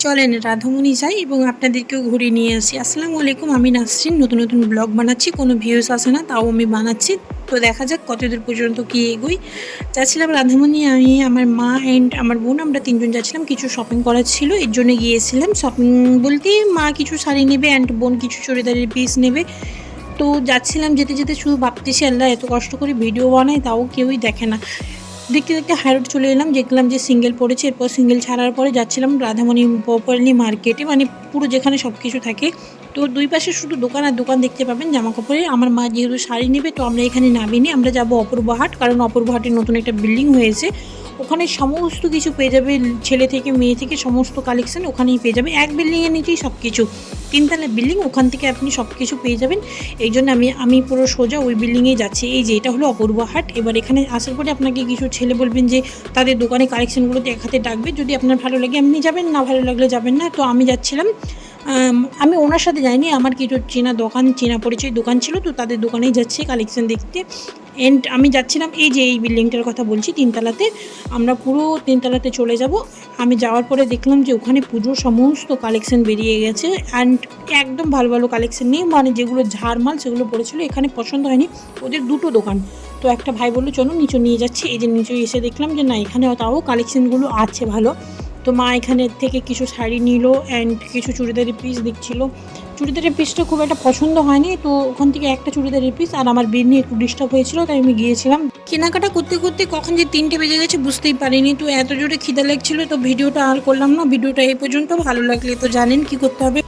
চলেন রাধামণি যাই এবং আপনাদেরকেও ঘুরিয়ে নিয়ে আসি। আসসালামু আলাইকুম, আমি নাসরিন। নতুন ব্লগ বানাচ্ছি, কোনো ভিউজ আসে না, তাও আমি বানাচ্ছি। তো দেখা যাক কতদূর পর্যন্ত কি এগোই। যাচ্ছিলাম রাধামণি, আমি, আমার মা অ্যান্ড আমার বোন, আমরা তিনজন যাচ্ছিলাম। কিছু শপিং করার ছিল, এর জন্য গিয়েছিলাম। শপিং বলতে মা কিছু শাড়ি নেবে অ্যান্ড বোন কিছু চুড়িদারের পিস নেবে। তো যাচ্ছিলাম, যেতে যেতে শুধু ভাবতেছি, আল্লাহ এত কষ্ট করে ভিডিও বানাই তাও কেউই দেখে না। দেখতে দেখতে হাই রোড চলে এলাম, দেখলাম যে সিঙ্গেল পড়েছে। এরপর সিঙ্গেল ছাড়ার পরে যাচ্ছিলাম রাধামণি প্রপারলি মার্কেটে, মানে পুরো যেখানে সব কিছু থাকে। তো দুই পাশে শুধু দোকান আর দোকান দেখতে পাবেন জামা কাপড়ের। আমার মা যেহেতু শাড়ি নেবে, তো আমরা এখানে নামিনি, আমরা যাবো অপূর্ব হাট, কারণ অপূর্ব হাটের নতুন একটা বিল্ডিং হয়েছে। ওখানে সমস্ত কিছু পেয়ে যাবে, ছেলে থেকে মেয়ে থেকে সমস্ত কালেকশন ওখানেই পেয়ে যাবে। এক বিল্ডিংয়ের নিচেই সব কিছু, তিনতলা বিল্ডিং, ওখান থেকে আপনি সব কিছু পেয়ে যাবেন। এই জন্য আমি পুরো সোজা ওই বিল্ডিংয়েই যাচ্ছি। এই যে এটা হলো অপূর্ব হাট। এবার এখানে আসার পরে আপনাকে কিছু ছেলে বলবেন যে তাদের দোকানে কালেকশনগুলো দেখাতে ডাকবে। যদি আপনার ভালো লাগে আপনি যাবেন, না ভালো লাগলে যাবেন না। তো আমি যাচ্ছিলাম, আমি ওনার সাথে যাইনি, আমার কিছু চেনা পরিচয় দোকান ছিল, তো তাদের দোকানেই যাচ্ছি কালেকশন দেখতে। এন্ড আমি যাচ্ছিলাম, এই যে এই বিল্ডিংটার কথা বলছি, তিনতলাতে। আমরা পুরো তিনতলাতে চলে যাব। আমি যাওয়ার পরে দেখলাম যে ওখানে পুজোর সমস্ত কালেকশন বেরিয়ে গেছে অ্যান্ড একদম ভালো ভালো কালেকশন নেই, মানে যেগুলো ঝাড়মাল সেগুলো পড়েছিল। এখানে পছন্দ হয়নি, ওদের দুটো দোকান। তো একটা ভাই বললো চলো নিচে নিয়ে যাচ্ছি। এই যে নিচে এসে দেখলাম যে না, এখানে তাও কালেকশনগুলো আছে ভালো। তো মা এখানে থেকে কিছু শাড়ি নিল অ্যান্ড কিছু চুড়িদারের পিস দেখছিলো। চুড়িদারের পিসটা খুব একটা পছন্দ হয়নি, তো ওখান থেকে একটা চুড়িদারের পিস, আর আমার বেড নিয়ে একটু ডিস্টার্ব হয়েছিল, তাই আমি গিয়েছিলাম। কেনাকাটা করতে করতে কখন যে 3টে বেজে গেছে বুঝতেই পারিনি। তো এত জোরে খিদে লাগছিল, তো ভিডিওটা আর করলাম না। ভিডিওটা এই পর্যন্ত। ভালো লাগলে তো জানেন কি করতে হবে,